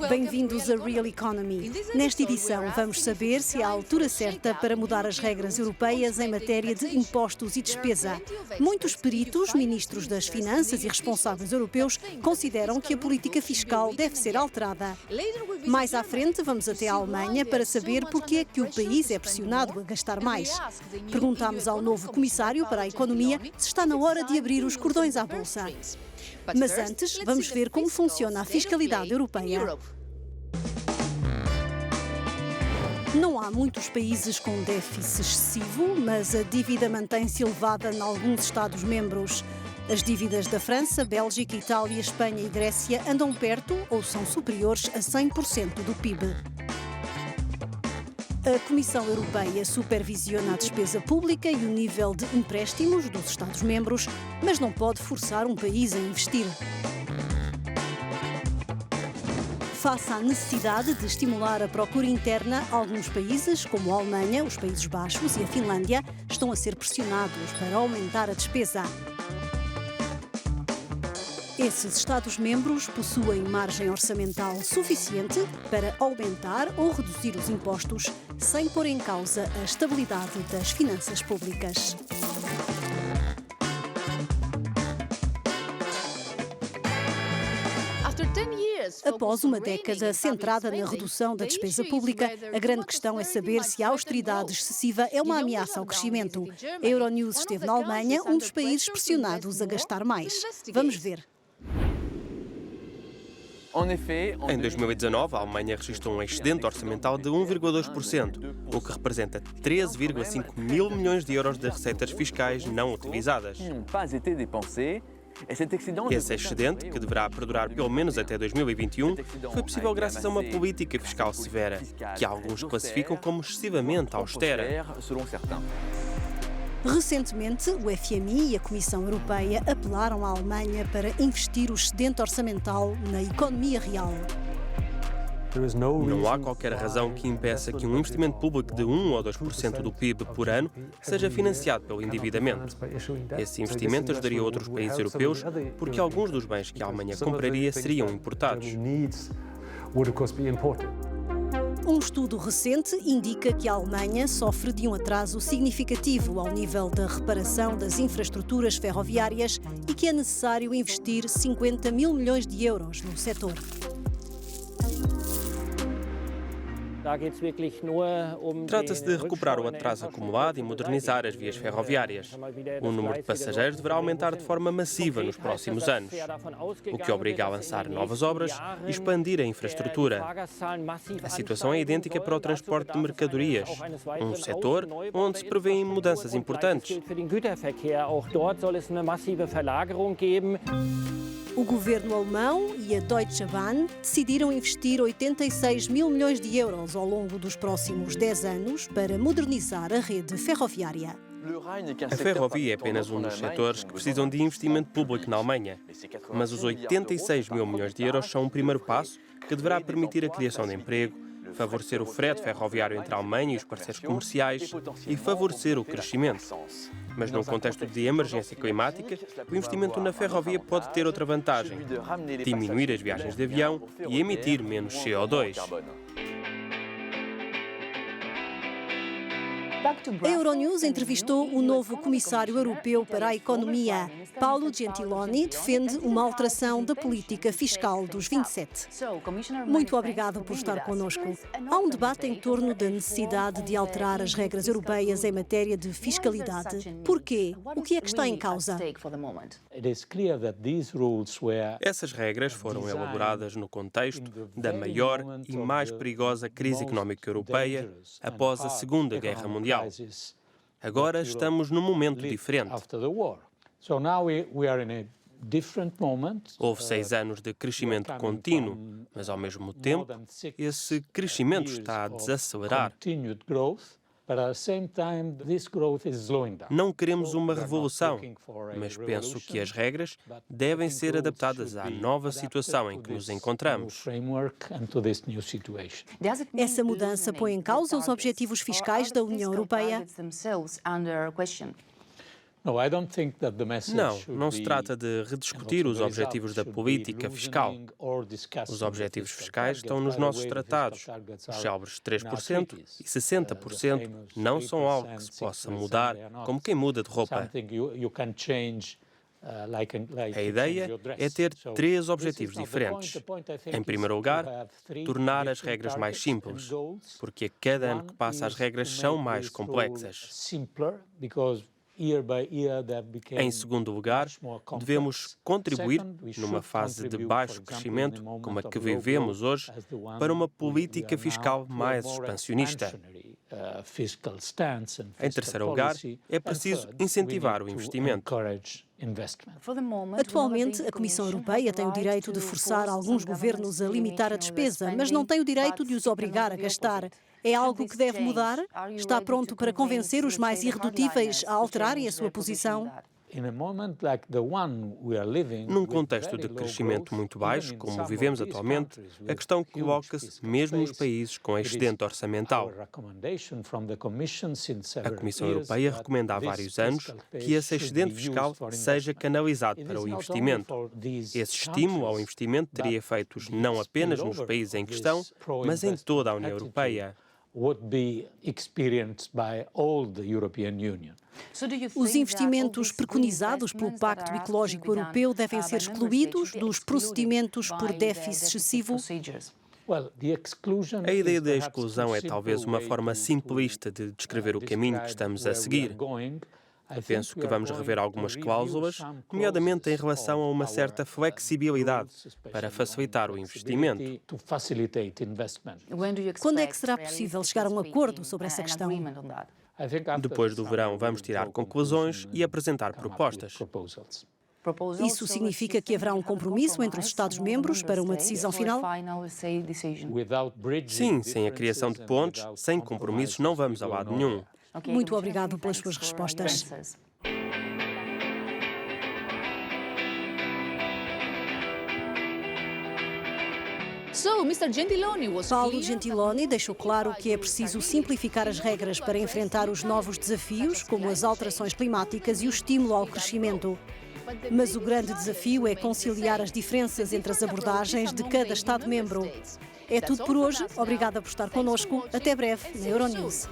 Bem-vindos a Real Economy. Nesta edição vamos saber se é a altura certa para mudar as regras europeias em matéria de impostos e despesa. Muitos peritos, ministros das Finanças e responsáveis europeus consideram que a política fiscal deve ser alterada. Mais à frente vamos até a Alemanha para saber porque é que o país é pressionado a gastar mais. Perguntámos ao novo comissário para a economia se está na hora de abrir os cordões à bolsa. Mas antes, vamos ver como funciona a fiscalidade europeia. Não há muitos países com déficit excessivo, mas a dívida mantém-se elevada em alguns Estados-membros. As dívidas da França, Bélgica, Itália, Espanha e Grécia andam perto ou são superiores a 100% do PIB. A Comissão Europeia supervisiona a despesa pública e o nível de empréstimos dos Estados-membros, mas não pode forçar um país a investir. Face à necessidade de estimular a procura interna, alguns países, como a Alemanha, os Países Baixos e a Finlândia, estão a ser pressionados para aumentar a despesa. Esses Estados-membros possuem margem orçamental suficiente para aumentar ou reduzir os impostos sem pôr em causa a estabilidade das finanças públicas. Após uma década centrada na redução da despesa pública, a grande questão é saber se a austeridade excessiva é uma ameaça ao crescimento. A Euronews esteve na Alemanha, um dos países pressionados a gastar mais. Vamos ver. Em 2019, a Alemanha registrou um excedente orçamental de 1,2%, o que representa 13,5 mil milhões de euros de receitas fiscais não utilizadas. Esse excedente, que deverá perdurar pelo menos até 2021, foi possível graças a uma política fiscal severa, que alguns classificam como excessivamente austera. Recentemente, o FMI e a Comissão Europeia apelaram à Alemanha para investir o excedente orçamental na economia real. Não há qualquer razão que impeça que um investimento público de 1 ou 2% do PIB por ano seja financiado pelo endividamento. Esse investimento ajudaria outros países europeus porque alguns dos bens que a Alemanha compraria seriam importados. Um estudo recente indica que a Alemanha sofre de um atraso significativo ao nível da reparação das infraestruturas ferroviárias e que é necessário investir 50 mil milhões de euros no setor. Trata-se de recuperar o atraso acumulado e modernizar as vias ferroviárias. O número de passageiros deverá aumentar de forma massiva nos próximos anos, o que obriga a lançar novas obras e expandir a infraestrutura. A situação é idêntica para o transporte de mercadorias, um setor onde se prevêem mudanças importantes. O governo alemão e a Deutsche Bahn decidiram investir 86 mil milhões de euros ao longo dos próximos 10 anos para modernizar a rede ferroviária. A ferrovia é apenas um dos setores que precisam de investimento público na Alemanha, mas os 86 mil milhões de euros são um primeiro passo que deverá permitir a criação de emprego, favorecer o frete ferroviário entre a Alemanha e os parceiros comerciais e favorecer o crescimento. Mas num contexto de emergência climática, o investimento na ferrovia pode ter outra vantagem: diminuir as viagens de avião e emitir menos CO2. A Euronews entrevistou o novo comissário europeu para a economia. Paolo Gentiloni defende uma alteração da política fiscal dos 27. Muito obrigado por estar connosco. Há um debate em torno da necessidade de alterar as regras europeias em matéria de fiscalidade. Porquê? O que é que está em causa? Essas regras foram elaboradas no contexto da maior e mais perigosa crise económica europeia após a Segunda Guerra Mundial. Agora estamos num momento diferente. Houve 6 anos de crescimento contínuo, mas ao mesmo tempo, esse crescimento está a desacelerar. Não queremos uma revolução, mas penso que as regras devem ser adaptadas à nova situação em que nos encontramos. Essa mudança põe em causa os objetivos fiscais da União Europeia? Não, não se trata de rediscutir os objetivos da política fiscal. Os objetivos fiscais estão nos nossos tratados. Os célebres 3% e 60% não são algo que se possa mudar, como quem muda de roupa. A ideia é ter três objetivos diferentes. Em primeiro lugar, tornar as regras mais simples, porque a cada ano que passa as regras são mais complexas. Em segundo lugar, devemos contribuir, numa fase de baixo crescimento como a que vivemos hoje, para uma política fiscal mais expansionista. Em terceiro lugar, é preciso incentivar o investimento. Atualmente, a Comissão Europeia tem o direito de forçar alguns governos a limitar a despesa, mas não tem o direito de os obrigar a gastar. É algo que deve mudar? Está pronto para convencer os mais irredutíveis a alterarem a sua posição? Num contexto de crescimento muito baixo, como vivemos atualmente, a questão coloca-se mesmo nos países com excedente orçamental. A Comissão Europeia recomenda há vários anos que esse excedente fiscal seja canalizado para o investimento. Esse estímulo ao investimento teria efeitos não apenas nos países em questão, mas em toda a União Europeia. Os investimentos preconizados pelo Pacto Ecológico Europeu devem ser excluídos dos procedimentos por déficit excessivo? A ideia da exclusão é talvez uma forma simplista de descrever o caminho que estamos a seguir. Penso que vamos rever algumas cláusulas, nomeadamente em relação a uma certa flexibilidade para facilitar o investimento. Quando é que será possível chegar a um acordo sobre essa questão? Depois do verão, vamos tirar conclusões e apresentar propostas. Isso significa que haverá um compromisso entre os Estados-membros para uma decisão final? Sim, sem a criação de pontes, sem compromissos, não vamos a lado nenhum. Muito obrigado pelas suas respostas. Paulo Gentiloni deixou claro que é preciso simplificar as regras para enfrentar os novos desafios, como as alterações climáticas e o estímulo ao crescimento. Mas o grande desafio é conciliar as diferenças entre as abordagens de cada Estado-membro. É tudo por hoje. Obrigada por estar connosco. Até breve na Euronews.